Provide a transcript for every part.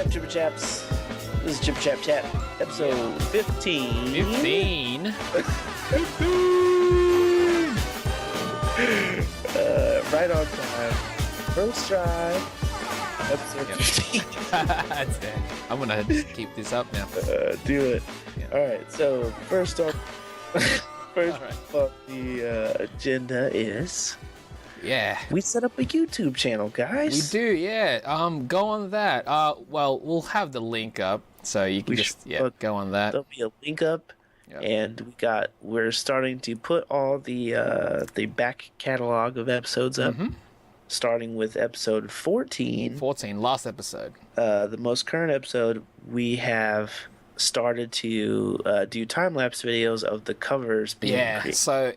up, Chipper Chaps? This is Chip Chap Chat, episode 15. 15? Right on time. First try. Episode 15. That's it. I'm gonna keep this up now. Do it. Yeah. Alright, so first on the agenda is... Yeah. We set up a YouTube channel, guys. We do, yeah. Go on that. Well, we'll have the link up, so you can go on that. There'll be a link up, and we're starting to put all the back catalog of episodes up, starting with episode 14. 14, last episode. The most current episode, we have started to do time-lapse videos of the covers being created. So...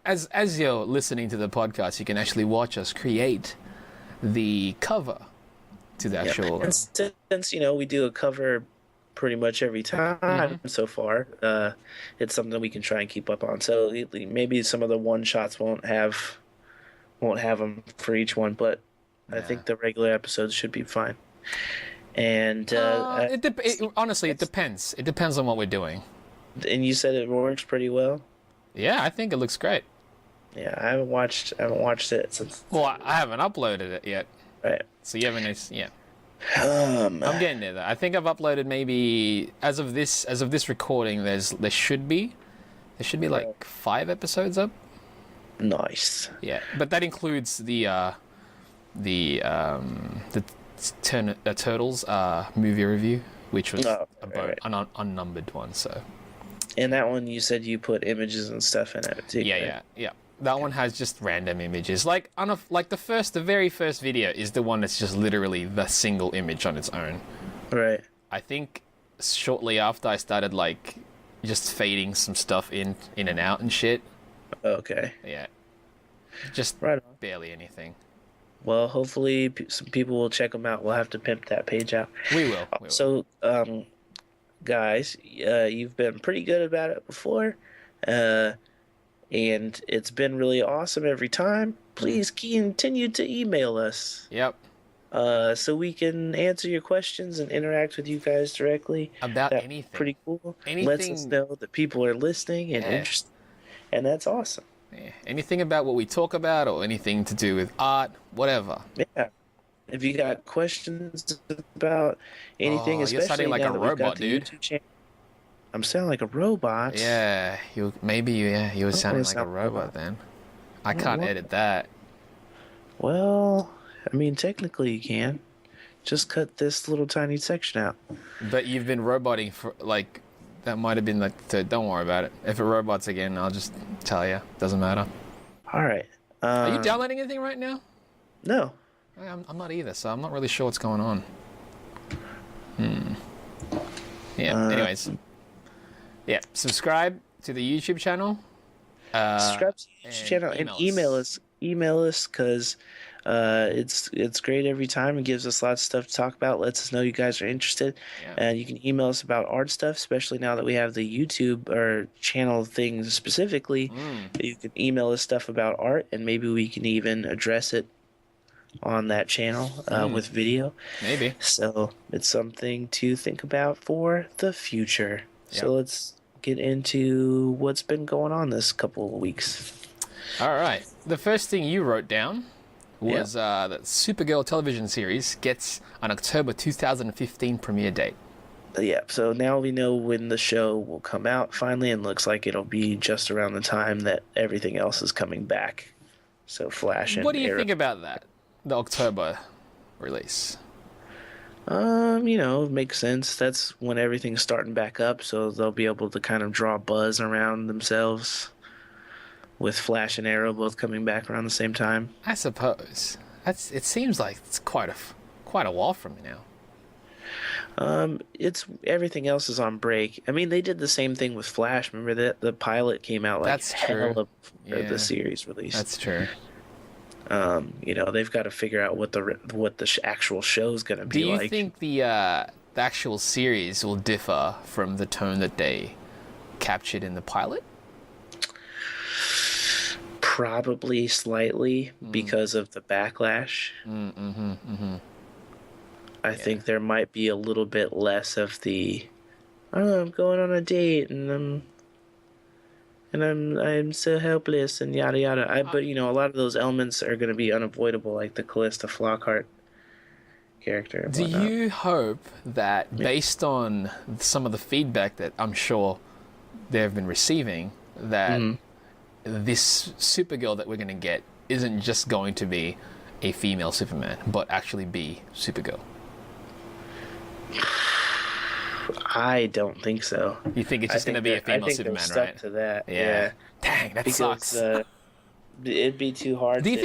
as you're listening to the podcast, you can actually watch us create the cover to the actual. And since we do a cover pretty much every time so far, it's something we can try and keep up on. So maybe some of the one shots won't have them for each one, but I think the regular episodes should be fine. And honestly, it depends. It depends on what we're doing. And you said it works pretty well. Yeah, I think it looks great. Yeah, I haven't watched it since. Well, I haven't uploaded it yet. Right. So you haven't. Yeah. I'm getting there. I think I've uploaded maybe as of this recording. There should be like 5 episodes up. Nice. Yeah, but that includes the Turtles movie review, which was an unnumbered one. So. And that one, you said you put images and stuff in it too. Yeah. That one has just random images. Like the very first video is the one that's just literally the single image on its own. Right. I think shortly after I started just fading some stuff in and out and shit. Okay. Yeah. Just right on. Barely anything. Well, hopefully some people will check them out. We'll have to pimp that page out. We will. So, guys, you've been pretty good about it before, and it's been really awesome every time. Please continue to email us. Yep. So we can answer your questions and interact with you guys directly. About anything. Pretty cool. Anything. Lets us know that people are listening and interested, and that's awesome. Yeah. Anything about what we talk about or anything to do with art, whatever. Yeah. If you got questions about anything, especially you're sounding like now a that we've robot, got the dude. YouTube channel. I'm sounding like a robot. Yeah, you were sounding like a robot then. I can't edit that. Well, I mean, technically you can. Just cut this little tiny section out. But you've been roboting for that might have been don't worry about it. If it robots again, I'll just tell you. Doesn't matter. All right. Are you downloading anything right now? No. I'm not either, so I'm not really sure what's going on. Yeah, anyways. Yeah, subscribe to the YouTube channel. Subscribe to the YouTube channel and email us because it's great every time. It gives us lots of stuff to talk about, lets us know you guys are interested. Yeah. And you can email us about art stuff, especially now that we have the YouTube or channel things specifically. You can email us stuff about art, and maybe we can even address it on that channel with video. Maybe. So it's something to think about for the future. Yep. So let's get into what's been going on this couple of weeks. All right. The first thing you wrote down was that Supergirl television series gets an October 2015 premiere date. Yeah, so now we know when the show will come out finally, and looks like it'll be just around the time that everything else is coming back. So Flash and What do you think about that? The October release. It makes sense. That's when everything's starting back up, so they'll be able to kind of draw buzz around themselves with Flash and Arrow both coming back around the same time. I suppose. It seems like it's quite a while from now. It's everything else is on break. I mean, they did the same thing with Flash. Remember that the pilot came out That's true. Before the series release. That's true. They've got to figure out what the actual show's going to be like. Do you think the actual series will differ from the tone that they captured in the pilot? Probably slightly because of the backlash. I think there might be a little bit less of the, oh, I'm going on a date and I'm so helpless and yada yada. But a lot of those elements are going to be unavoidable, like the Callista Flockhart character and Do whatnot. you hope that, based on some of the feedback that I'm sure they've been receiving, that this Supergirl that we're going to get isn't just going to be a female Superman, but actually be Supergirl? I don't think so. You think it's just going to be a female Superman, stuck right? to that. Yeah. Dang, that sucks. It'd be too hard. Do you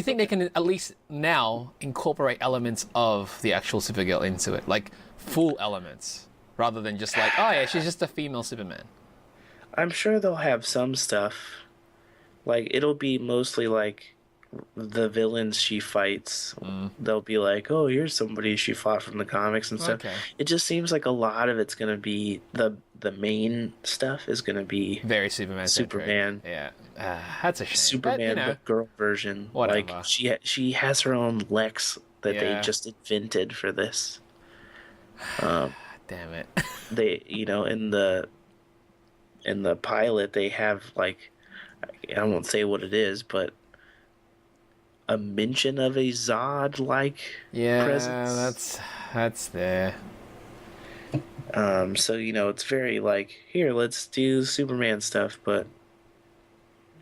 think they can at least now incorporate elements of the actual Supergirl into it, like full elements, rather than just like, oh yeah, she's just a female Superman? I'm sure they'll have some stuff. Like, it'll be mostly like the villains she fights. They'll be like, oh, here's somebody she fought from the comics and stuff. Okay. It just seems like a lot of it's gonna be the main stuff is gonna be Very Superman. Yeah, that's a shame. Superman, but, the girl version. Whatever. Like she has her own Lex that they just invented for this. Damn it. They, in the pilot, they have, like, I won't say what it is, but a mention of a Zod-like presence. that's there. So it's very like, here, let's do Superman stuff, but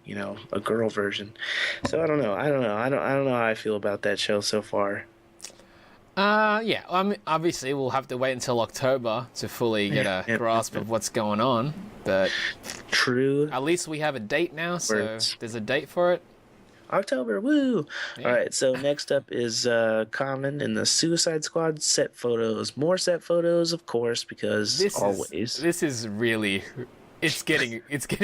a girl version. So I don't know. I don't know how I feel about that show so far. Yeah. I mean, obviously, we'll have to wait until October to fully get a grasp of what's going on. But true. At least we have a date now, so there's a date for it. October, woo! Yeah. All right, so next up is Common in the Suicide Squad set photos. More set photos, of course, because this is really, it's getting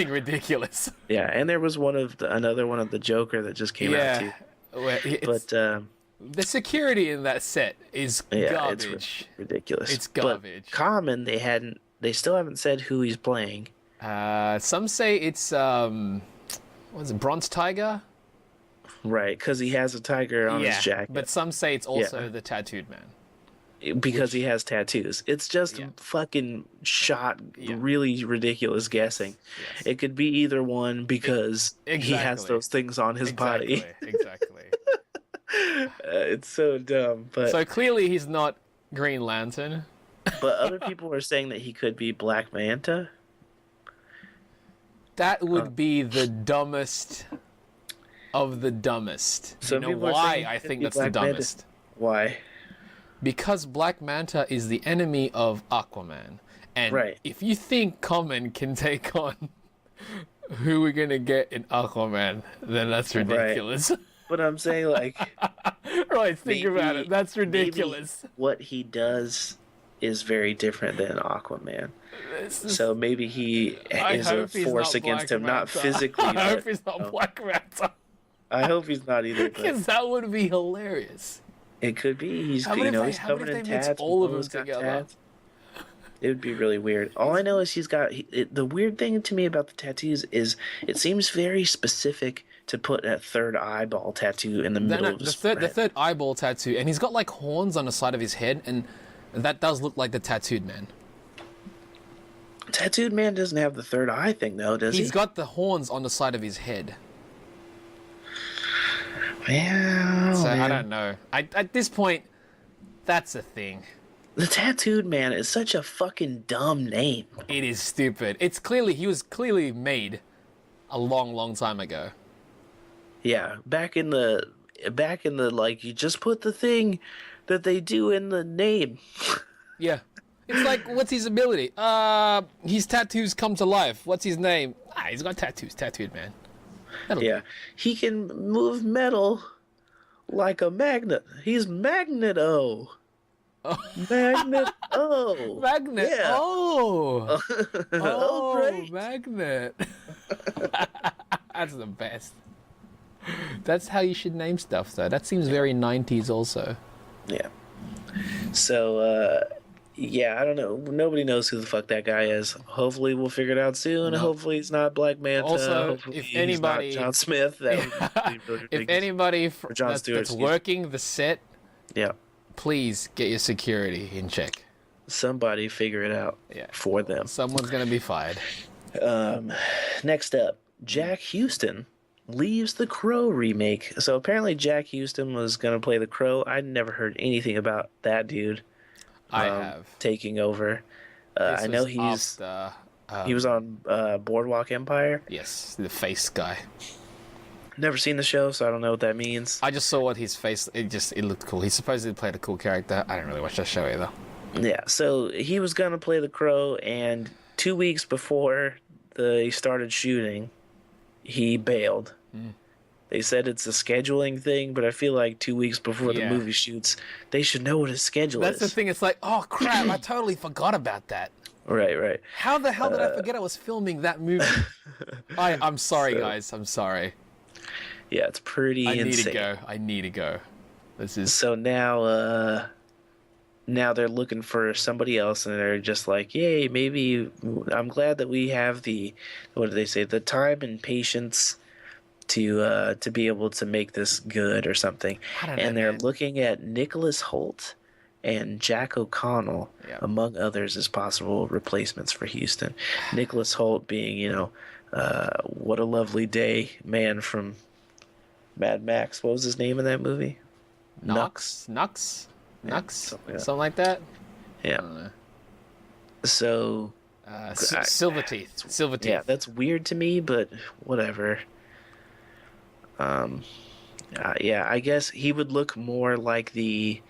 ridiculous. Yeah, and there was another one of the Joker that just came out too. But the security in that set is garbage. It's ridiculous. It's garbage. But Common, they still haven't said who he's playing. Some say it's what's it, Bronze Tiger? Right, because he has a tiger on his jacket. But some say it's also the Tattooed Man. Because he has tattoos. It's just fucking shot, really ridiculous guessing. Yes. It could be either one because he has those things on his body. Exactly. It's so dumb. But so clearly he's not Green Lantern. But other people are saying that he could be Black Manta. That would be the dumbest of the dumbest. So you know why I think that's the dumbest? Why? Because Black Manta is the enemy of Aquaman. And if you think Common can take on who we're going to get in Aquaman, then that's ridiculous. Right. But I'm saying, like... think about it. That's ridiculous. What he does is very different than Aquaman. So maybe he is a force against him, not physically. I hope he's not Black Manta. I hope he's not either. Because that would be hilarious. It could be. He's covered in tats. All of them together. Tats. It would be really weird. All I know is the weird thing to me about the tattoos is it seems very specific to put a third eyeball tattoo in the middle of his the third eyeball tattoo, and he's got like horns on the side of his head, and that does look like the Tattooed Man. Tattooed Man doesn't have the third eye thing, though, does he? He's got the horns on the side of his head. Well, so I don't know. At this point, that's a thing. The Tattooed Man is such a fucking dumb name. It is stupid. He was clearly made a long, long time ago. Yeah, back in the like, you just put the thing that they do in the name. Yeah. It's like, what's his ability? His tattoos come to life. What's his name? He's got tattoos. Tattooed Man. He can move metal like a magnet. He's Magneto. Magnet. Oh. Magnet. Yeah. Oh. Right. Magnet. That's the best. That's how you should name stuff, though. That seems very 90s also. Yeah. So, I don't know. Nobody knows who the fuck that guy is. Hopefully we'll figure it out soon. No. Hopefully he's not Black Manta. Also, hopefully if anybody... he's not John Smith. That would be really if anybody John that's working the set... Yeah. please get your security in check. Somebody figure it out for them. Someone's going to be fired. Next up, Jack Huston leaves the Crow remake. So apparently Jack Huston was going to play the Crow. I'd never heard anything about that dude. I have. Taking over. I know he was on Boardwalk Empire. Yes, the face guy. Never seen the show, so I don't know what that means. I just saw what his face. It looked cool. He supposedly played a cool character. I didn't really watch that show either. Yeah, so he was gonna play the Crow, and 2 weeks before he started shooting, he bailed. They said it's a scheduling thing, but I feel like 2 weeks before the movie shoots, they should know what his schedule is. That's the thing. It's like, oh crap! I totally forgot about that. Right. How the hell did I forget I was filming that movie? I'm sorry, guys. I'm sorry. Yeah, it's pretty insane. I need to go. This is so now they're looking for somebody else, and they're just like, yay, maybe I'm glad that we have the time and patience to be able to make this good or something. And they're looking at Nicholas Hoult and Jack O'Connell, among others, as possible replacements for Huston. Nicholas Hoult being, What a Lovely Day man from Mad Max. What was his name in that movie? Nux? Something like that? Yeah. So... Silverteeth. Yeah, that's weird to me, but whatever. I guess he would look more like the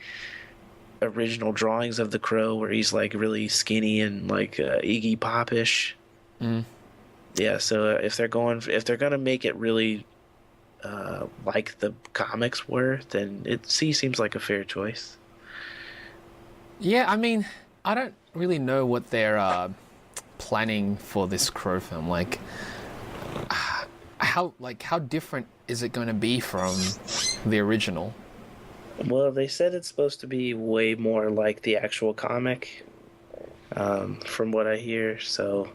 original drawings of the Crow, where he's like really skinny and like Iggy Pop-ish. Yeah, so if they're gonna make it really like the comics were, then seems like a fair choice. Yeah, I mean, I don't really know what they're planning for this Crow film. Like, how different is it going to be from the original? Well, they said it's supposed to be way more like the actual comic, from what I hear. So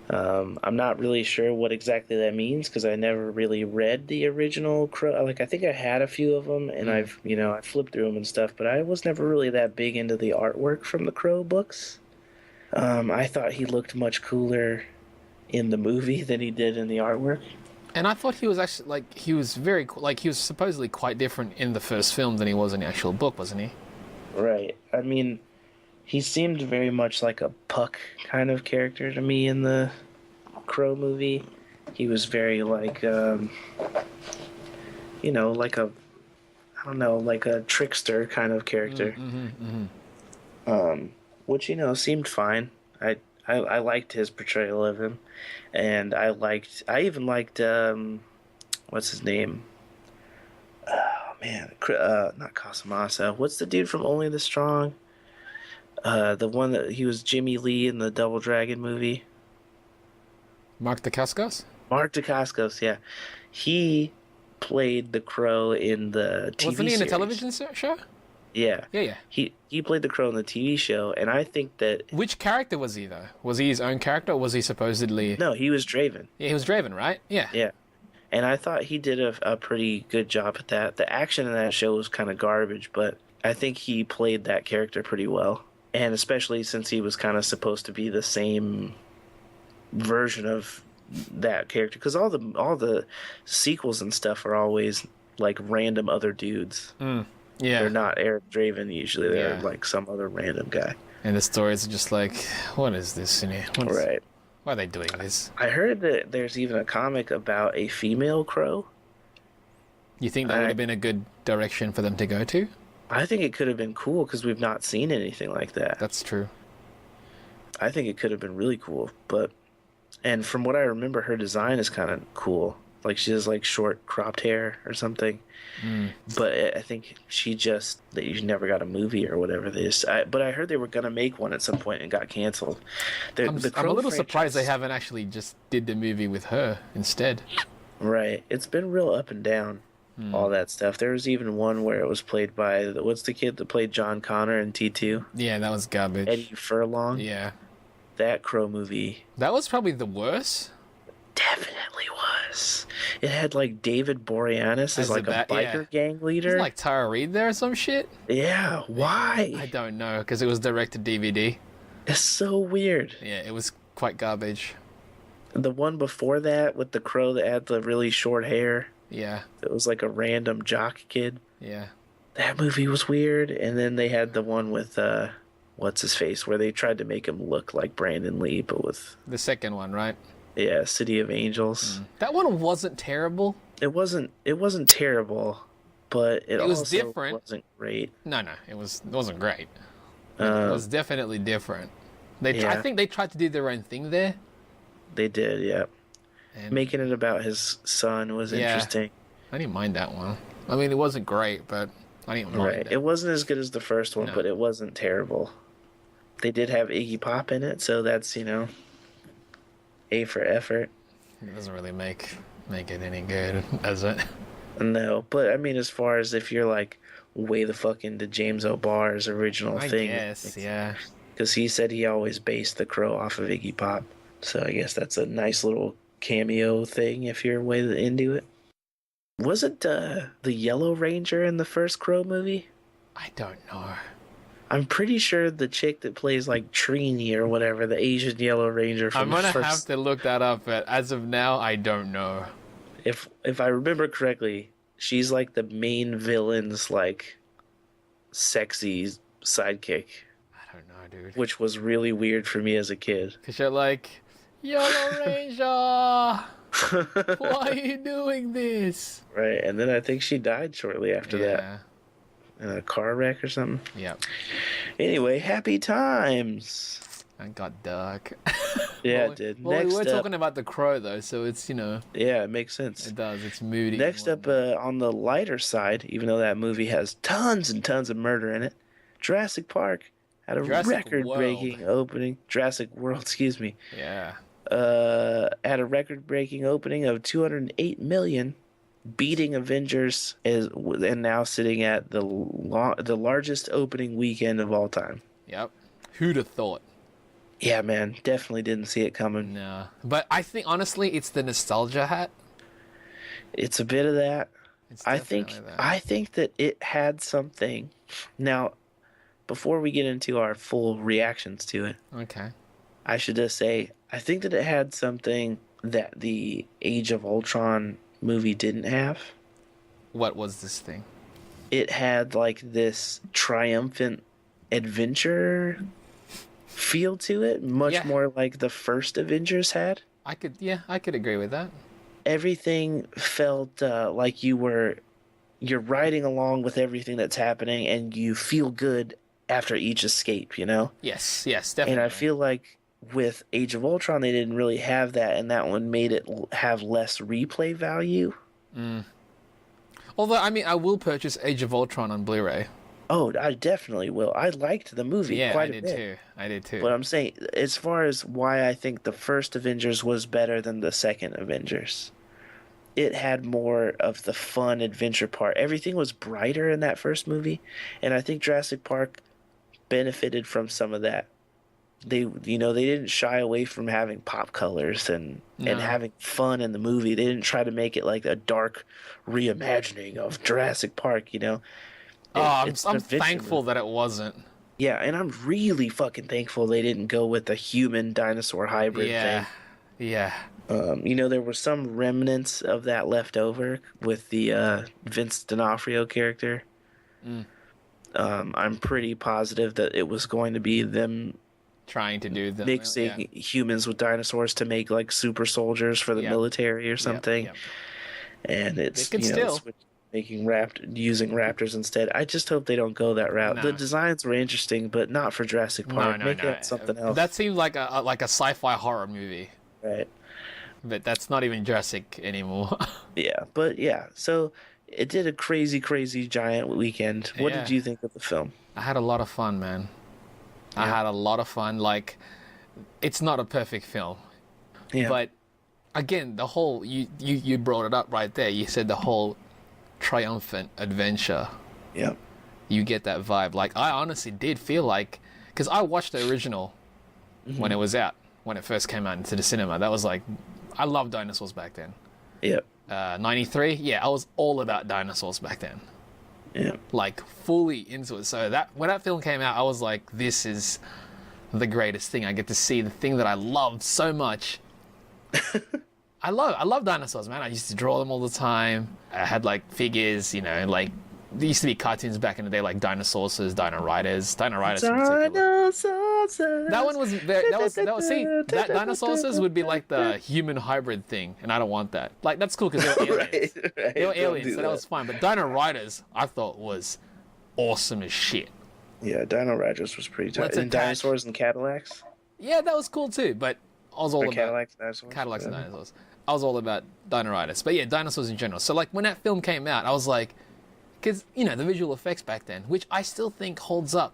I'm not really sure what exactly that means, because I never really read the original Crow. Like, I think I had a few of them, and I flipped through them and stuff, but I was never really that big into the artwork from the Crow books. I thought he looked much cooler in the movie than he did in the artwork. And I thought he was actually, he was very cool. He was supposedly quite different in the first film than he was in the actual book, wasn't he? Right. I mean, he seemed very much like a Puck kind of character to me in the Crow movie. He was very like a trickster kind of character. Which, seemed fine. I liked his portrayal of him, and I even liked what's his name? Oh man, not Casamassa. What's the dude from Only the Strong? The one that he was Jimmy Lee in the Double Dragon movie. Mark Dacascos? Mark Dacascos, yeah. He played the Crow in the TV Wasn't he in series. a television show? Yeah. Yeah. He played the Crow in the TV show, and I think that... Which character was he, though? Was he his own character, or was he supposedly... No, he was Draven. Yeah, he was Draven, right? Yeah. Yeah. And I thought he did a pretty good job at that. The action in that show was kind of garbage, but I think he played that character pretty well. And especially since he was kind of supposed to be the same version of that character. Because all the sequels and stuff are always like random other dudes. Yeah. They're not Eric Draven usually. They're like some other random guy. And the stories are just like, what is this in here? Right. Why are they doing this? I heard that there's even a comic about a female Crow. You think that would have been a good direction for them to go to? I think it could have been cool, because we've not seen anything like that. That's true. I think it could have been really cool. And from what I remember, her design is kind of cool. Like, she has like short cropped hair or something. But I think that you never got a movie or whatever. But I heard they were gonna make one at some point and got canceled. I'm a little surprised they haven't actually just did the movie with her instead. Right, it's been real up and down, all that stuff. There was even one where it was played by what's the kid that played John Connor in T2? Yeah, that was garbage. Eddie Furlong. Yeah, that Crow movie. That was probably the worst. Definitely was. It had like David Boreanaz as As a like a bat, yeah. biker gang Wasn't leader. like Tara Reid there or some shit? Yeah, I why? don't know, because it was direct to DVD. It's so weird. Yeah, it was quite garbage. The one before that with the crow that had the really short hair, Yeah, it was like a random jock kid. yeah. That movie was weird. And then they had the one with what's his face, where they tried to make him look like Brandon Lee, but with The second one, right? yeah, City of Angels. That one wasn't terrible. It wasn't terrible, but it It was also different. wasn't great. No, it wasn't great. It Uh, was definitely different. I yeah, think they tried to do their own thing there. they did. Yeah, And making it about his son was yeah, interesting. I didn't mind that one. I mean, it wasn't great, but I didn't mind Right. it. It wasn't as good as the first one, No, but it wasn't terrible. They did have Iggy Pop in it, so that's, A for effort. it doesn't really make it any good, does it? No, but I mean, as far as if you're like way the fuck into James O'Barr's original I thing, guess, yeah. because he said he always based the crow off of Iggy Pop. So I guess that's a nice little cameo thing if you're way into it. Wasn't the Yellow Ranger in the first Crow movie? I don't know. I'm pretty sure the chick that plays like Trini or whatever, the Asian Yellow Ranger from I'm the gonna first. have to look that up, but as of now, I don't know. If I remember correctly, she's like the main villain's like sexy sidekick, I don't know, dude. which was really weird for me as a kid. Because you're like, Yellow Ranger, why are you doing this? Right, and then I think she died shortly after that Yeah. in a car wreck or something. Yep. Anyway, happy times. That got dark. Yeah, Well, it did. Well, Next we were up, talking about the crow, though, so it's, yeah, it makes sense. it does. It's moody. and Next up, whatnot. on the lighter side, even though that movie has tons and tons of murder in it, Jurassic Park had a Jurassic record-breaking opening. Jurassic World, excuse me. Yeah. Had a record-breaking opening of 208 million, beating Avengers, and now sitting at the largest opening weekend of all time. Yep. Who'd have thought? Yeah, man, definitely didn't see it coming. No. But I think, honestly, it's the nostalgia hat. It's a bit of that. It's I think definitely that. I think that it had something. Now, before we get into our full reactions to it, Okay. I should just say I think that it had something that the Age of Ultron movie didn't have. What was this thing? It had like this triumphant adventure feel to it, much Yeah. more like the first Avengers had. I could agree with that. Everything felt like you're riding along with everything that's happening, and you feel good after each escape, Yes, definitely. And I feel like with Age of Ultron, they didn't really have that, and that one made it have less replay value. Although, I mean, I will purchase Age of Ultron on Blu-ray. Oh, I definitely will. I liked the movie Yeah, quite I a did bit. too. I did too. But I'm saying, as far as why I think the first Avengers was better than the second Avengers, it had more of the fun adventure part. Everything was brighter in that first movie, and I think Jurassic Park benefited from some of that. They didn't shy away from having pop colors and No. having fun in the movie. They didn't try to make it like a dark reimagining of Jurassic Park. I'm It's an adventure thankful movie. that it wasn't. Yeah, and I'm really fucking thankful they didn't go with the human dinosaur hybrid Yeah. thing. Yeah. There were some remnants of that left over with the Vince D'Onofrio character. I'm pretty positive that it was going to be them Trying to do the mixing humans with dinosaurs to make like super soldiers for the Yep. military or something. Yep. And it's They could still. making using raptors instead. I just hope they don't go that route. No. The designs were interesting, but not for Jurassic Park. No. Make it something else. That seemed like a sci-fi horror movie, Right. but that's not even Jurassic anymore. Yeah, but yeah, so it did a crazy, crazy giant weekend. What Yeah. did you think of the film? I had a lot of fun, man. I Yeah. had a lot of fun. Like, it's not a perfect film, Yeah, but again, the whole you brought it up right there. You said the whole triumphant adventure. yeah, You get that vibe. Like, I honestly did feel like, because I watched the original when it was out, when it first came out into the cinema. That was like, I loved dinosaurs back then. Yep. 93. Yeah, I was all about dinosaurs back then. Yeah. Like, fully into it. So that when that film came out, I was like, this is the greatest thing. I get to see the thing that I love so much. I love dinosaurs, man. I used to draw them all the time. I had like figures, you know, like there used to be cartoons back in the day, like Dinosaurs, Dino Riders in particular. Dinosaurs. That one was very, see, that Dinosaurs would be like the human hybrid thing, and I don't want that. Like, that's cool because they were aliens. Right. They were Don't aliens, do so that was fine. But Dino Riders, I thought was awesome as shit. Yeah, Dino Riders was pretty tight. Let's And attach- Dinosaurs and Cadillacs? Yeah, that was cool too, but I was all Or about Cadillacs, Dinosaurs? Cadillacs and Yeah. Dinosaurs. I was all about Dino Riders. But yeah, dinosaurs in general. So like when that film came out, I was like, because, you know, the visual effects back then, which I still think holds up.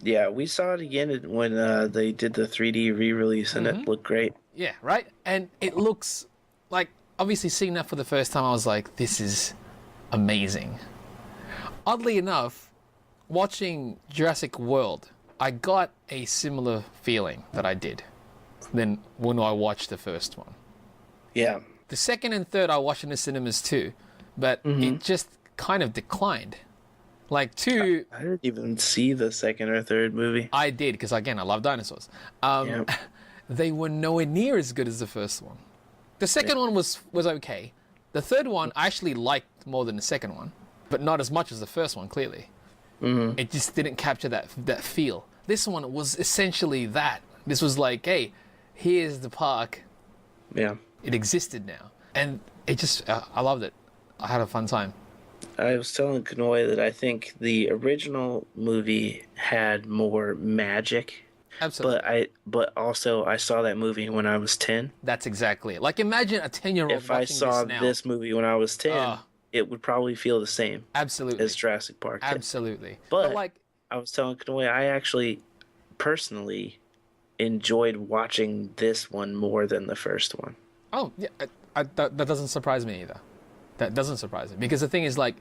Yeah, we saw it again when they did the 3D re-release, and it looked great. Yeah, right? And it looks like, obviously seeing that for the first time, I was like, this is amazing. Oddly enough, watching Jurassic World, I got a similar feeling that I did than when I watched the first one. Yeah. The second and third I watched in the cinemas too, but it just kind of declined. Like two, I didn't even see the second or third movie. I did because again I love dinosaurs. Yeah. They were nowhere near as good as the first one. The second one was okay. The third one I actually liked more than the second one, but not as much as the first one. Clearly, it just didn't capture that feel. This one was essentially that. This was like, hey, here's the park. Yeah. It existed now, and it just I loved it. I had a fun time. I was telling Kanoy that I think the original movie had more magic, Absolutely. but also I saw that movie when I was 10. That's exactly it. Like imagine a 10-year-old If I watching saw this now. this movie when I was 10, Ah. it would probably feel the same Absolutely. as Jurassic Park did. Absolutely. But like, I was telling Kanoy I actually personally enjoyed watching this one more than the first one. oh yeah, that doesn't surprise me either. That doesn't surprise me because the thing is like,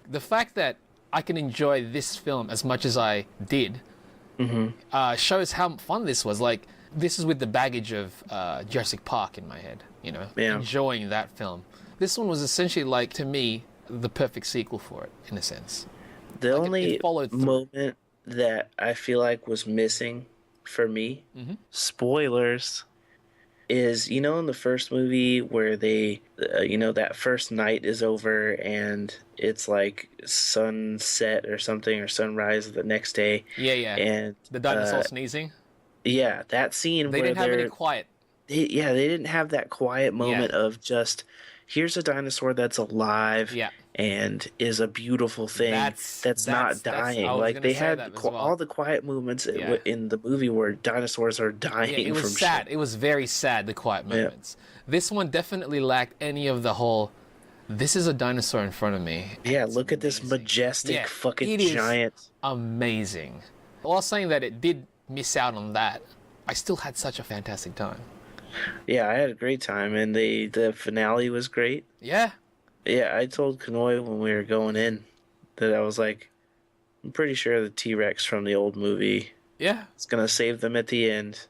the fact that I can enjoy this film as much as I did shows how fun this was. Like, this is with the baggage of Jurassic Park in my head, you know, Yeah. enjoying that film. This one was essentially like, to me, the perfect sequel for it, in a sense. The Like, it only followed through. moment that I feel like was missing for me, spoilers, is, you know, in the first movie where they, you know, that first night is over and it's like sunset or something, or sunrise the next day. Yeah, yeah. And The dinosaur sneezing. yeah, that scene They where didn't have any they're quiet. they didn't have that quiet moment of just, here's a dinosaur that's alive Yeah. and is a beautiful thing that's not dying. I was Like gonna they say had that as well. all the quiet moments Yeah. in the movie where dinosaurs are dying Yeah, it from was sad. shit. It was very sad, the quiet moments. This one definitely lacked any of the whole, this is a dinosaur in front of me. Yeah, look at this majestic Yeah, fucking it is giant. amazing. While saying that it did miss out on that, I still had such a fantastic time. Yeah, I had a great time, and the finale was great. Yeah. Yeah, I told Kanoy when we were going in that I was like, I'm pretty sure the T-Rex from the old movie Yeah. is gonna save them at the end.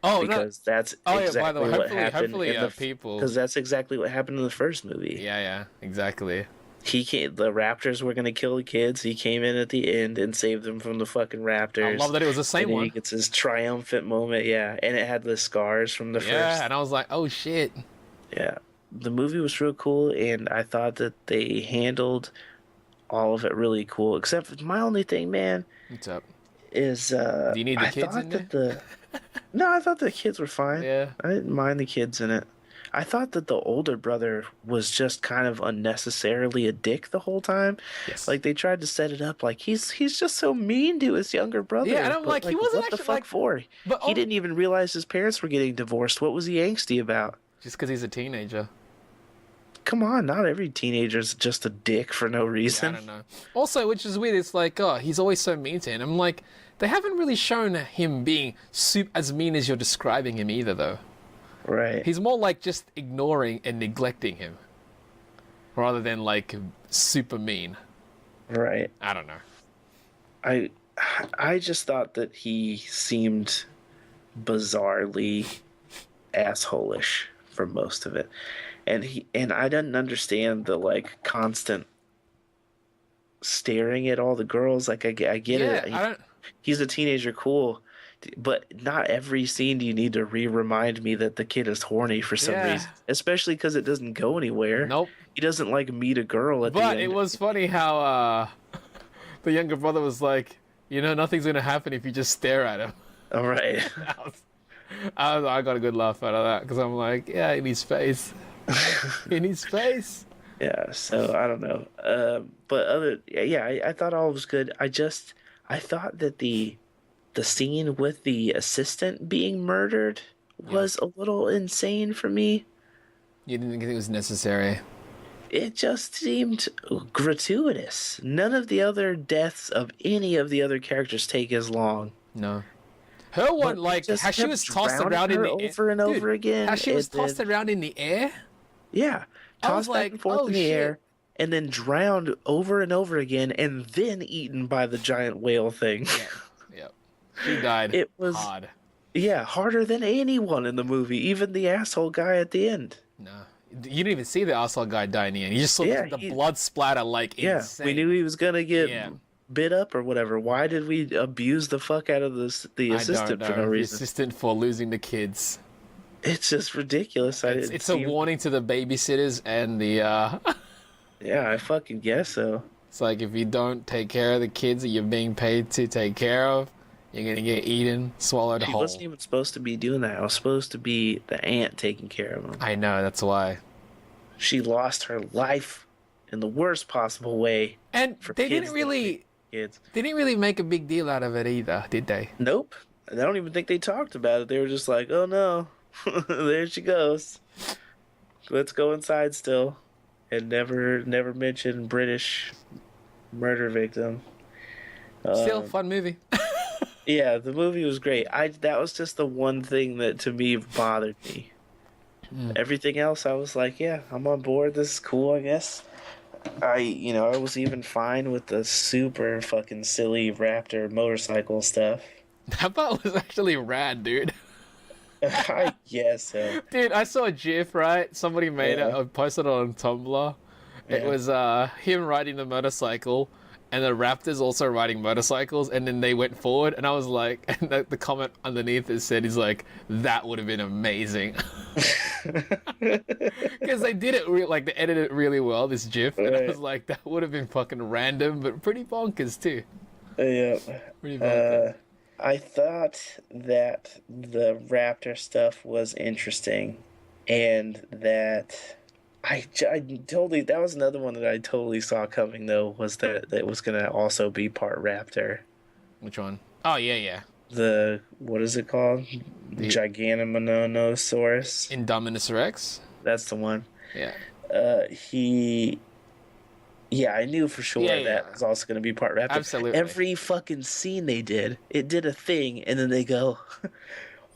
Oh, Because that's Oh, yeah, exactly by the way, what happened hopefully, in the people. because that's exactly what happened in the first movie. Yeah, yeah, exactly. The raptors were gonna kill the kids. He came in at the end and saved them from the fucking raptors. I love that it was the same and then one. He gets his triumphant moment, yeah, and it had the scars from the Yeah, first. and I was like, oh shit. Yeah, the movie was real cool, and I thought that they handled all of it really cool. Except my only thing, man, What's up? is Do you need the I kids thought in that the no, I thought the kids were fine. Yeah. I didn't mind the kids in it. I thought that the older brother was just kind of unnecessarily a dick the whole time. Yes. Like they tried to set it up like he's just so mean to his younger brother. Yeah, and I'm but, like, he wasn't what the actually, fuck like- for? but He didn't even realize his parents were getting divorced. What was he angsty about? Just because he's a teenager. Come on, not every teenager's just a dick for no I reason. don't know. Also, which is weird, it's like, oh, he's always so mean to him. I'm like, they haven't really shown him being as mean as you're describing him either, though. Right. He's more like just ignoring and neglecting him, rather than like super mean. Right. I don't know. I just thought that he seemed bizarrely assholish for most of it. and I didn't understand the like constant staring at all the girls. Like I get Yeah, it. I don't. He's a teenager, cool, but not every scene do you need to remind me that the kid is horny for some Yeah, reason, especially because it doesn't go anywhere. nope. He doesn't like meet a girl at the But it end. was funny how the younger brother was like, you know, nothing's gonna happen if you just stare at him. All right. I got a good laugh out of that because I'm like, yeah, in his face, in his face. Yeah, so I don't know. But yeah, I thought all was good. I thought that the scene with the assistant being murdered Yeah, was a little insane for me. you didn't think it was necessary. It just seemed gratuitous. None of the other deaths of any of the other characters take as long. No. Her one, But like, just how she kept was tossed drowning around in her the air. over and over Dude, again. how she was and tossed then, around in the air? yeah, I was tossed back like, and forth oh in the shit. air, and then drowned over and over again, and then eaten by the giant whale thing. Yep, yep. She died It was, hard. yeah, harder than anyone in the movie, even the asshole guy at the end. No. You didn't even see the asshole guy die in the end. You just saw Yeah, the blood splatter like Yeah, insane. we knew he was gonna get Yeah. bit up or whatever. Why did we abuse the fuck out of the I don't assistant for know. no The reason? assistant for losing the kids. It's just ridiculous. I didn't It's a see. warning to the babysitters and the Yeah, I fucking guess so. it's like if you don't take care of the kids that you're being paid to take care of, you're gonna get eaten, swallowed She whole. wasn't even supposed to be doing that. I was supposed to be the aunt taking care of him. I know, that's why. She lost her life in the worst possible way And for they kids didn't really kids. they didn't really make a big deal out of it either, did they? Nope. I don't even think they talked about it. They were just like, "Oh no, there she goes. Let's go inside still," and never mention British murder victim. Still fun movie. Yeah, the movie was great. That was just the one thing that to me bothered me. Everything else, I was like, yeah, I'm on board. This is cool, I guess. I was even fine with the super fucking silly Raptor motorcycle stuff. That part was actually rad, dude. I guess so. Dude, I saw a GIF, right? Somebody made it, Yeah. posted it on Tumblr. It Yeah. was him riding the motorcycle and the Raptors also riding motorcycles, and then they went forward, and I was like, and the comment underneath it said, he's like, that would have been amazing. Because they did it, like, they edited it really well, this GIF, and I Right. was like, that would have been fucking random, but pretty bonkers, too. Yeah. Pretty bonkers. I thought that the Raptor stuff was interesting, and that I totally that was another one that I totally saw coming though was that it was gonna also be part Raptor. Which one? Oh, yeah, yeah. The what is it called? Gigantomanosaurus. Indominus Rex? That's the one. Yeah. Yeah, I knew for sure Yeah, that yeah. was also going to be part Raptor. Absolutely. Every fucking scene they did, it did a thing, and then they go,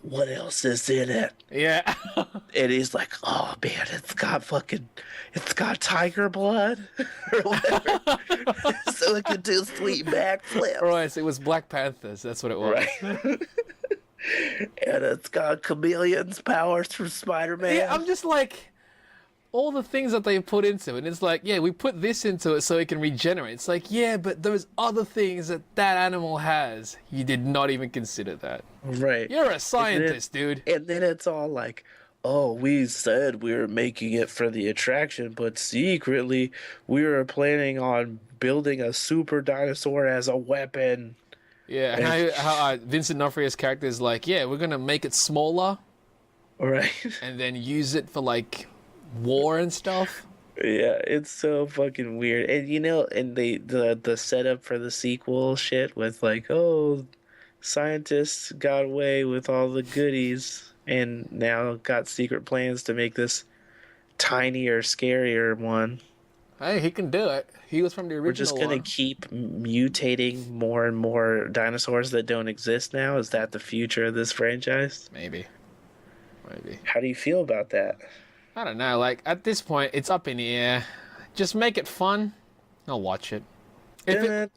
"What else is in it?" Yeah. And he's like, "Oh man, it's got tiger blood or whatever, so it can do sweet backflips." Right, so it was Black Panthers, that's what it was. Right. And it's got chameleon's powers from Spider-Man. Yeah, I'm just like, all the things that they put into it, and it's like, yeah, we put this into it so it can regenerate. It's like, yeah, but those other things that animal has, you did not even consider that. Right. You're a scientist, dude. And then it's all like, "Oh, we said we were making it for the attraction, but secretly we were planning on building a super dinosaur as a weapon." Yeah, and how Vincent D'Onofrio's character is like, yeah, we're gonna make it smaller Right? and then use it for like war and stuff. Yeah, it's so fucking weird. And and the setup for the sequel shit with like, "Oh, scientists got away with all the goodies and now got secret plans to make this tinier, scarier one." Hey, he can do it. He was from the original We're just gonna one. keep mutating more and more dinosaurs that don't exist now? Is that the future of this franchise? Maybe. How do you feel about that? I don't know. Like at this point, it's up in the air. Just make it fun. I'll watch it. If it,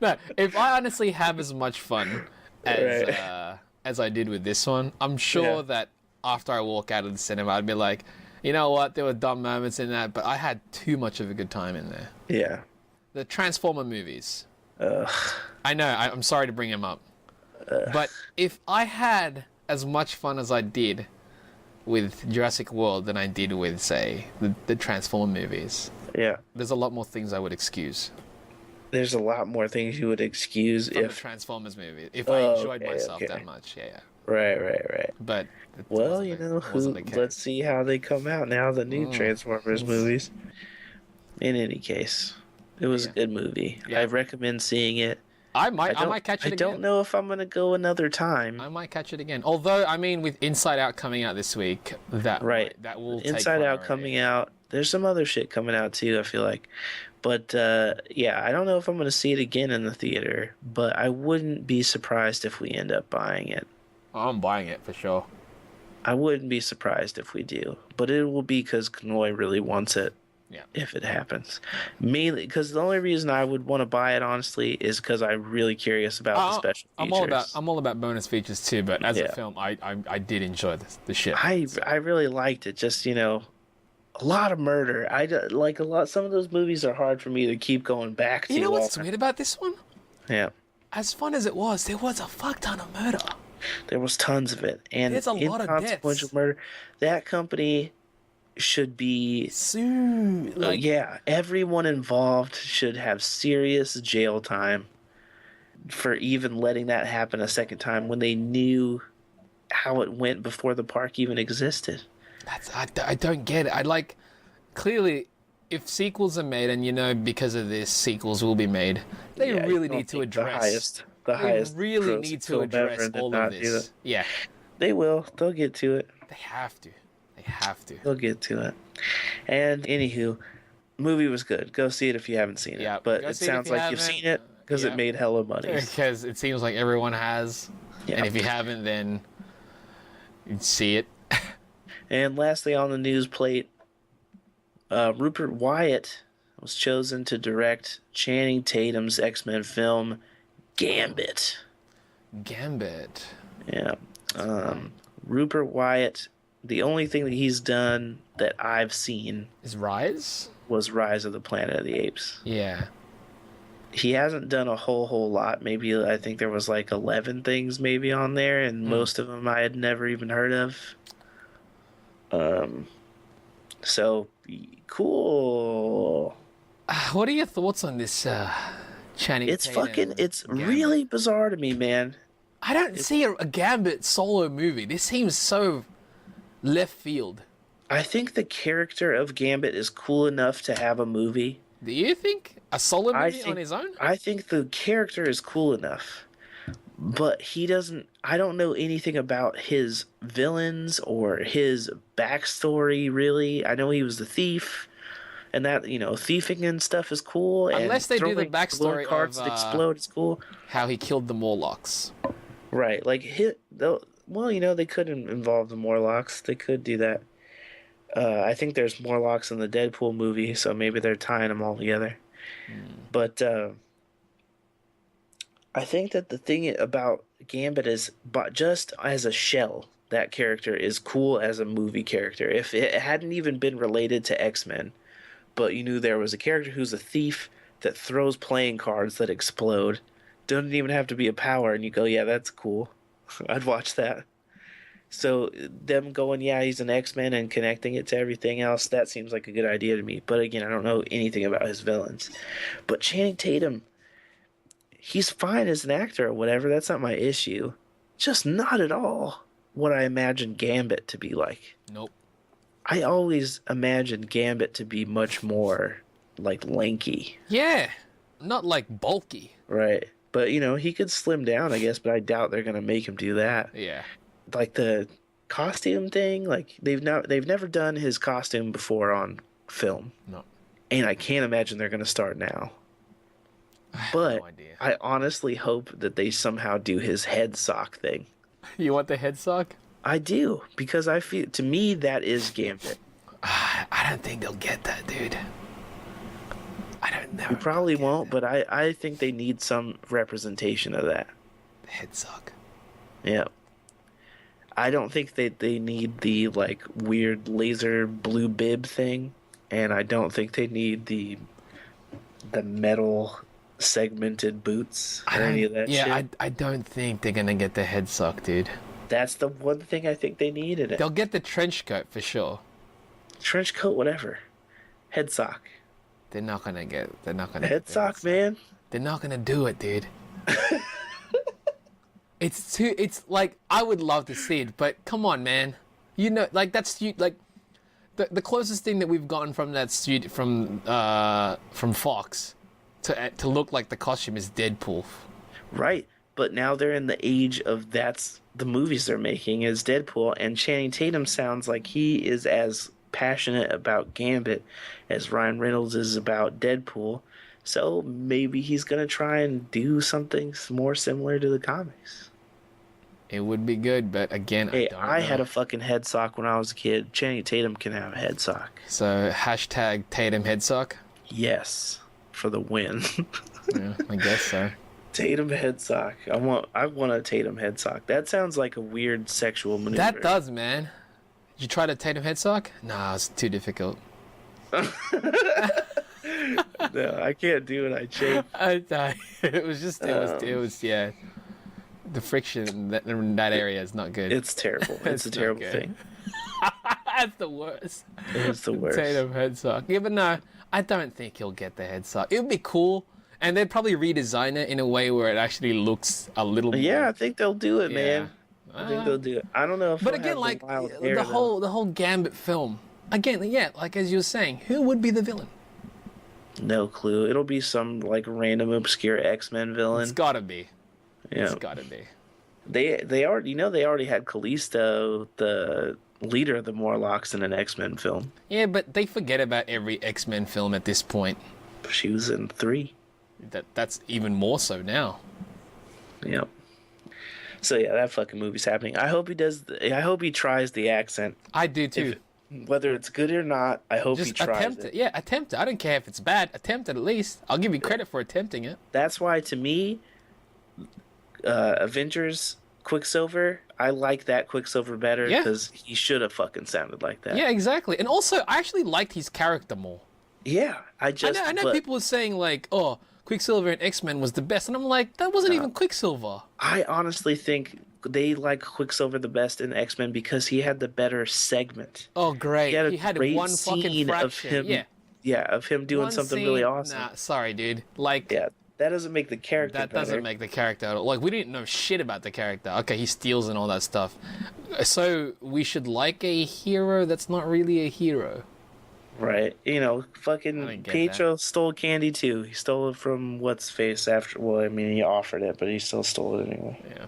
no, if I honestly have as much fun as Right. as I did with this one, I'm sure Yeah. that after I walk out of the cinema, I'd be like, you know what? There were dumb moments in that, but I had too much of a good time in there. Yeah. The Transformer movies. Ugh. I know, I'm sorry to bring them up. But if I had as much fun as I did with Jurassic World than I did with, say, the Transformer movies, Yeah. there's a lot more things I would excuse There's a lot more things you would excuse from the if... Transformers movie if I enjoyed myself that much. Yeah. Right. But Well, you know, let's see how they come out now, the new Transformers movies. In any case, it was a good movie. Yeah. I recommend seeing it. I might catch it again. I don't know if I'm going to go another time. I might catch it again. Although, I mean, with Inside Out coming out this week, that will take Inside Out priority. coming out. There's some other shit coming out too, I feel like. But yeah, I don't know if I'm going to see it again in the theater, but I wouldn't be surprised if we end up buying it. I'm buying it for sure. I wouldn't be surprised if we do, but it will be because Knoy really wants it. Yeah. If it happens, mainly because the only reason I would want to buy it, honestly, is because I'm really curious about the special features. I'm all about bonus features too, but as a film, I did enjoy the shit. I really liked it. Just, you know, a lot of murder. Like a lot. Some of those movies are hard for me to keep going back to. You know what's weird about this one? Yeah. As fun as it was, there was a fuck ton of murder. There was tons of it, and there's a lot of deaths. Murder. That company should be sued. Yeah, everyone involved should have serious jail time for even letting that happen a second time when they knew how it went before the park even existed. I don't get it. Clearly, if sequels are made, and you know, because of this, sequels will be made, they really need to address the highest. They really need to address all of this. Yeah, they will. They'll get to it. They have to. They'll get to it. And anywho, movie was good. Go see it if you haven't seen it. Yeah, but it sounds like you've seen it because it made hella money. Because it seems like everyone has. Yeah. And if you haven't, then you'd see it. And lastly, on the news plate, Rupert Wyatt was chosen to direct Channing Tatum's X-Men film Gambit. Yeah. Rupert Wyatt, the only thing that he's done that I've seen is Rise of the Planet of the Apes. Yeah. He hasn't done a whole lot. Maybe I think there was like 11 things maybe on there, and most of them I had never even heard of. So cool. What are your thoughts on this Channing Tatum? It's really bizarre to me, man. I don't see a Gambit solo movie. This seems so left field. I think the character of Gambit is cool enough to have a movie. Do you think? A solo movie on his own? I think the character is cool enough. But he doesn't... I don't know anything about his villains or his backstory, really. I know he was the thief. And that, you know, thieving and stuff is cool. Unless they do the backstory cards of that explode is cool. How he killed the Morlocks. Right. Like, well, you know, they could involve the Morlocks. They could do that. I think there's Morlocks in the Deadpool movie, so maybe they're tying them all together. But I think that the thing about Gambit is, just as a shell, that character is cool as a movie character. If it hadn't even been related to X-Men, but you knew there was a character who's a thief that throws playing cards that explode, doesn't even have to be a power, and you go, yeah, that's cool. I'd watch that. So them going, yeah, he's an X-Men and connecting it to everything else, that seems like a good idea to me. But again, I don't know anything about his villains. But Channing Tatum, he's fine as an actor or whatever. That's not my issue. Just not at all what I imagined Gambit to be like. Nope. I always imagined Gambit to be much more like lanky. Yeah. Not like bulky. Right. But, you know, he could slim down, I guess, but I doubt they're going to make him do that. Yeah. Like the costume thing, like they've never done his costume before on film. No. And I can't imagine they're going to start now. But no idea. I honestly hope that they somehow do his head sock thing. You want the head sock? I do, because I feel, to me, that is Gambit. I don't think they'll get that, dude. I don't know. You probably won't, but I think they need some representation of that. The head sock. Yeah. I don't think they need the like weird laser blue bib thing, and I don't think they need the metal segmented boots or any of that shit. I don't think they're gonna get the head sock, dude. That's the one thing I think they need in it. They'll get the trench coat for sure. Trench coat, whatever. Head sock. They're not gonna get Head sock, man. They're not gonna do it, dude. It's like, I would love to see it, but come on, man. You know, like, that's like the closest thing that we've gotten from that studio from Fox to look like the costume is Deadpool. Right. But now they're in the age of that's the movies they're making is Deadpool, and Channing Tatum sounds like he is as passionate about Gambit as Ryan Reynolds is about Deadpool. So maybe he's going to try and do something more similar to the comics. It would be good, but again, hey, I had a fucking head sock when I was a kid. Channing Tatum can have a head sock. So hashtag Tatum head sock? Yes, for the win. Yeah, I guess so. Tatum head sock. I want a Tatum head sock. That sounds like a weird sexual maneuver. That does, man. Did you try the Tatum head sock? Nah, it's too difficult. No, I can't do it. I chafe. It was yeah. The friction in that area is not good. It's terrible. It's a terrible thing. That's the worst. It's the worst. Tatum head sock. Yeah, but no, I don't think he'll get the head sock. It would be cool, and they'd probably redesign it in a way where it actually looks a little more... Yeah, I think they'll do it, man. I think they'll do it. I don't know if. But again, like the whole Gambit film. Again, yeah, like as you were saying, who would be the villain? No clue. It'll be some like random obscure X-Men villain. It's gotta be. Yeah. It's gotta be. They already had Callisto, the leader of the Morlocks, in an X-Men film. Yeah, but they forget about every X-Men film at this point. She was in 3. That's even more so now. Yep. So yeah, that fucking movie's happening. I hope he does. I hope he tries the accent. I do too. Whether it's good or not, I hope he tries attempt it. Yeah, attempt it. I don't care if it's bad. Attempt it at least. I'll give you credit for attempting it. That's why, to me, Avengers Quicksilver, I like that Quicksilver better because he should have fucking sounded like that. Yeah, exactly. And also, I actually liked his character more. Yeah, I know people were saying like, oh, Quicksilver in X-Men was the best, and I'm like, that wasn't even Quicksilver. I honestly think they like Quicksilver the best in X-Men because he had the better segment. Oh, great! He had great one fucking fraction. Of him doing something really awesome. Nah, sorry, dude. Like, yeah, that doesn't make the character. That doesn't make the character. Like, we didn't know shit about the character. Okay, he steals and all that stuff. So we should like a hero that's not really a hero. Right. You know, fucking Pietro stole candy too. He stole it from what's-face after... Well, I mean, he offered it, but he still stole it anyway. Yeah.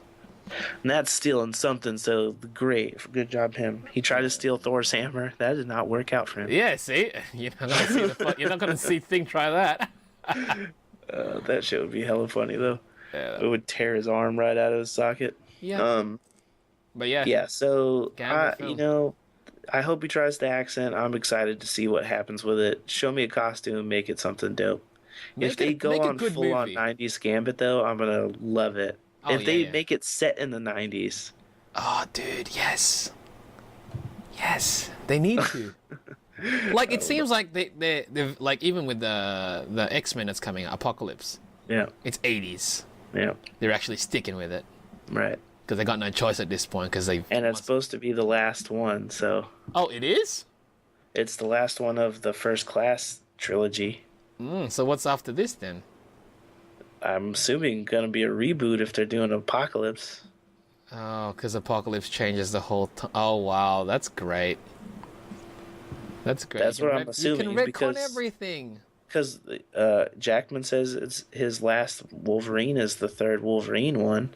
And that's stealing something, so great. Good job, him. He tried to steal Thor's hammer. That did not work out for him. Yeah, see? You're not going to see Thing try that. That shit would be hella funny, though. Yeah, it would tear his arm right out of his socket. Yeah. But yeah. Yeah, so, you know... I hope he tries the accent. I'm excited to see what happens with it. Show me a costume, make it something dope. If they go on full-on 90s Gambit, though, I'm going to love it. If they make it set in the 90s. Oh, dude, yes. Yes, they need to. Like, it seems like they've like, even with the X-Men that's coming out, Apocalypse. Yeah. It's 80s. Yeah. They're actually sticking with it. Right. Because they got no choice at this point. And it's supposed to be the last one, so... Oh, it is? It's the last one of the First Class trilogy. So what's after this, then? I'm assuming going to be a reboot if they're doing Apocalypse. Oh, because Apocalypse changes the whole... Oh, wow. That's great. That's great. That's what I'm assuming. You can retcon everything. Because Jackman says it's his last Wolverine is the third Wolverine one.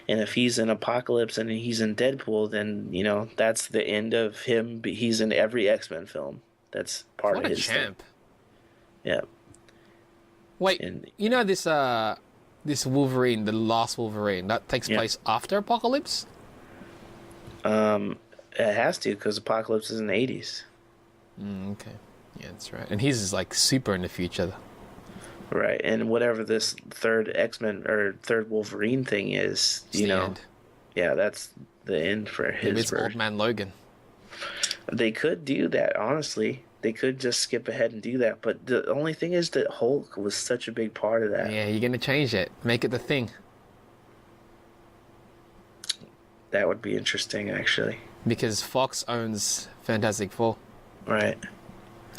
And if he's in Apocalypse and he's in Deadpool, then, you know, that's the end of him. He's in every X-Men film. That's part of his champ. thing. Yeah. Wait, you know this this Wolverine, the last Wolverine, that takes place after Apocalypse? It has to, because Apocalypse is in the 80s. Okay. Yeah, that's right. And he's like super in the future. Right, and whatever this third X-Men or third Wolverine thing is, you know, Yeah, that's the end for his Maybe it's version. Old Man Logan. They could do that, honestly. They could just skip ahead and do that. But the only thing is that Hulk was such a big part of that. Yeah, you're gonna change it. Make it the Thing. That would be interesting, actually. Because Fox owns Fantastic Four. Right.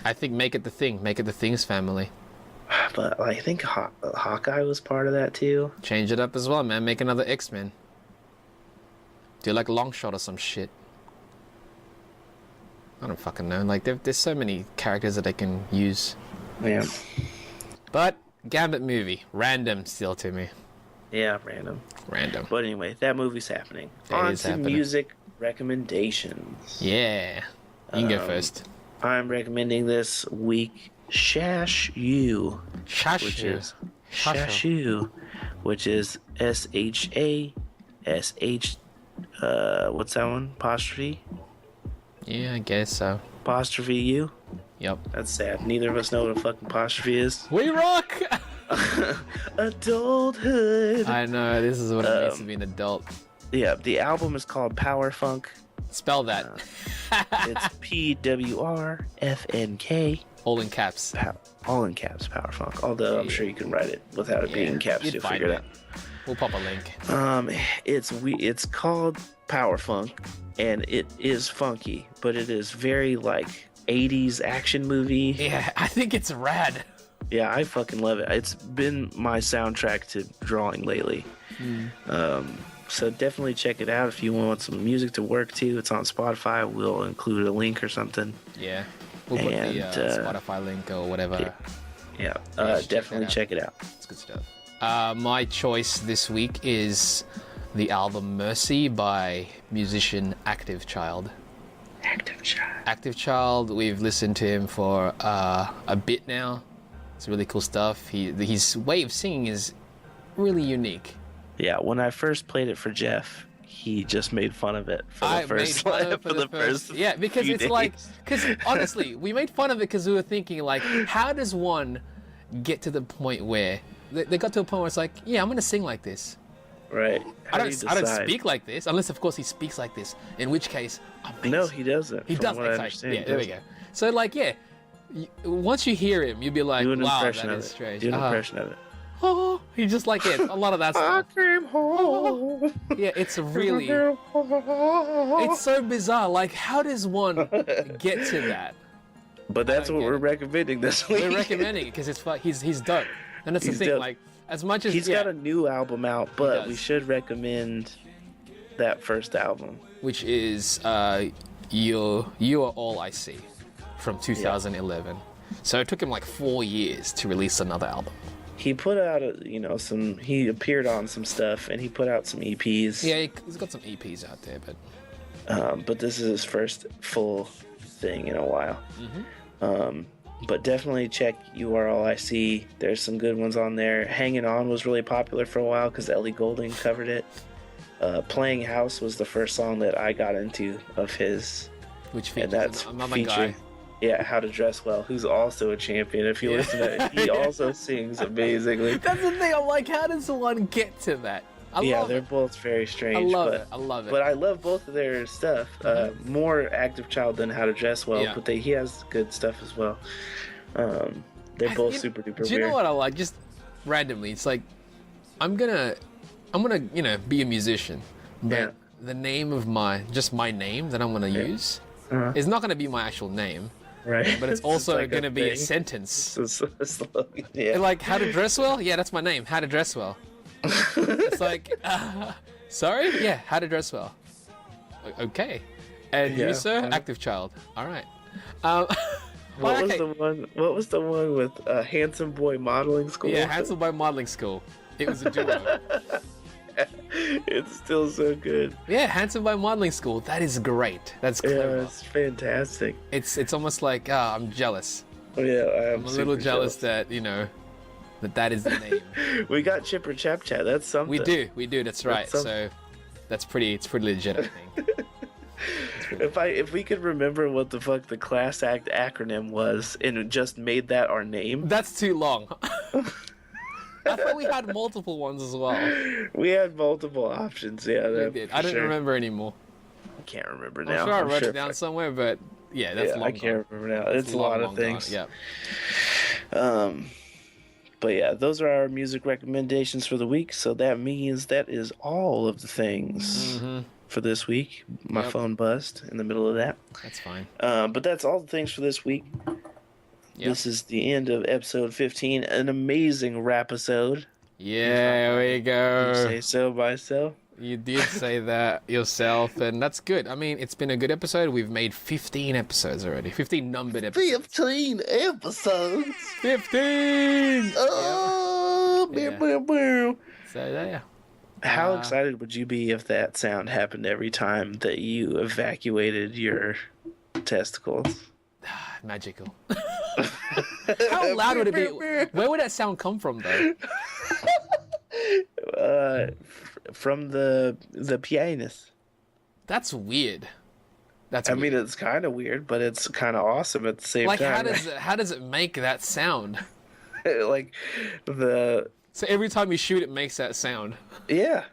I think make it the Thing. Make it the Thing's family. But I think Hawkeye was part of that, too. Change it up as well, man. Make another X-Men. Do like Longshot or some shit. I don't fucking know. Like, there's so many characters that they can use. Yeah. But, Gambit movie. Random still to me. Yeah, random. Random. But anyway, that movie's happening. It is happening. Music recommendations. Yeah. You can go first. I'm recommending this week Shash U. Which is Shashu, which is SHASH. What's that one? Apostrophe? Yeah, I guess so. Apostrophe U? Yep. That's sad. Neither of us know what a fucking apostrophe is. We rock! Adulthood. I know, this is what it means to be an adult. Yeah, the album is called Power Funk. Spell that. It's PWRFNK. All in caps. All in caps, Power Funk. Although I'm sure you can write it without it being in caps. You'd You'll find figure it out. We'll pop a link. It's called Power Funk, and it is funky, but it is very like 80s action movie. Yeah, I think it's rad. Yeah, I fucking love it. It's been my soundtrack to drawing lately. So definitely check it out if you want some music to work to. It's on Spotify. We'll include a link or something. Yeah. We'll put the Spotify link or whatever. Yeah, definitely check it out. It's good stuff. My choice this week is the album Mercy by musician Active Child. Active Child, we've listened to him for a bit now. It's really cool stuff. His way of singing is really unique. Yeah, when I first played it for Jeff, he just made fun of it for the first yeah, because it's days. like, because honestly, we made fun of it because we were thinking like, how does one get to the point where they got to a point where it's like, yeah, I'm gonna sing like this. Right. I don't speak like this, unless of course he speaks like this, in which case, amazing. No, he doesn't. He doesn't. Exactly. Yeah, there we go. So like, yeah, once you hear him, you'll be like, wow, that is strange. Do an impression of it. Oh, he just like it. A lot of that stuff. I came home. Yeah, it's really. It's so bizarre. Like, how does one get to that? But that's what we're recommending this week. We're recommending it because he's dope, and that's the thing. Dope. Like, as much as he's got a new album out, but we should recommend that first album, which is "You Are All I See" from 2011. So it took him like 4 years to release another album. He put out, he appeared on some stuff, and he put out some EPs. Yeah, he's got some EPs out there, but this is his first full thing in a while. But definitely check You Are All I See. There's some good ones on there. Hanging On was really popular for a while because Ellie Goulding covered it. Playing House was the first song that I got into of his. Which features another guy. Yeah, How to Dress Well, who's also a champion. If you listen to it, he also sings amazingly. That's the thing. I'm like, how does one get to that? They're both very strange. I love it. But I love both of their stuff. More Active Child than How to Dress Well, but he has good stuff as well. They're both super duper weird. Do you know what I like? Just randomly, it's like I'm gonna be a musician, but the name of my name that I'm gonna use is not gonna be my actual name. Right. But it's also like going to be a sentence. Yeah. Like, How to Dress Well? Yeah, that's my name. How to Dress Well. It's like, sorry? Yeah, How to Dress Well. Okay. And you, sir? Active Child. All right. What was the one with Handsome Boy Modeling School? Yeah, Handsome Boy Modeling School. It was a duo. It's still so good. Yeah, Handsome Boy Modeling School. That is great. That's clever. Yeah, it's fantastic. It's almost like I'm jealous. Yeah, I'm a little jealous that that is the name. We got Chip or Chap Chat. That's something. We do. That's right. So it's pretty legit, I think. If we could remember what the fuck the Class Act acronym was and just made that our name. That's too long. I thought we had multiple ones as well. We had multiple options. Yeah, We did. I don't remember anymore. I can't remember I'm now. sure I wrote it down somewhere, but yeah, that's long I can't remember now. It's a lot of things. Yeah. But yeah, those are our music recommendations for the week. So that means that is all of the things for this week. My phone buzzed in the middle of that. That's fine. But that's all the things for this week. Yep. This is the end of episode 15. An amazing rap-episode. Yeah, there we go. You say so myself. You did say that yourself, and that's good. I mean, it's been a good episode. We've made 15 episodes already. 15 numbered episodes. 15 episodes. 15! Oh, yeah. So, yeah. How excited would you be if that sound happened every time that you evacuated your testicles? Magical. How loud would it be? Where would that sound come from, though? From the pianist. That's weird. I mean, it's kind of weird, but it's kind of awesome at the same time. Like, how does it make that sound? Like So every time you shoot, it makes that sound. Yeah.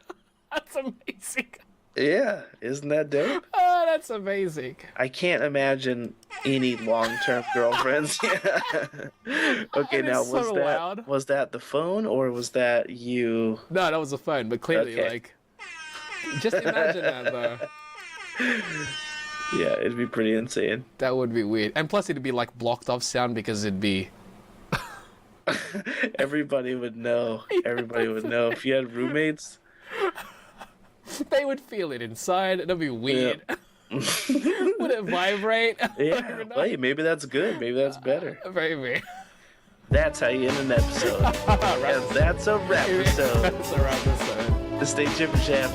That's amazing. Yeah, isn't that dope? Oh, that's amazing. I can't imagine any long-term girlfriends. Okay, now was that the phone or was that you? No, that was the phone, but clearly, like, just imagine that though. Yeah, it'd be pretty insane. That would be weird, and plus it'd be like blocked off sound because it'd be. Everybody would know. Everybody would know if you had roommates. They would feel it inside. It'd be weird. Yeah. Would it vibrate? Yeah. Wait, maybe that's good. Maybe that's better. Maybe. That's how you end an episode. And that's a wrap episode. That's a wrap episode. Stay chipper chaps.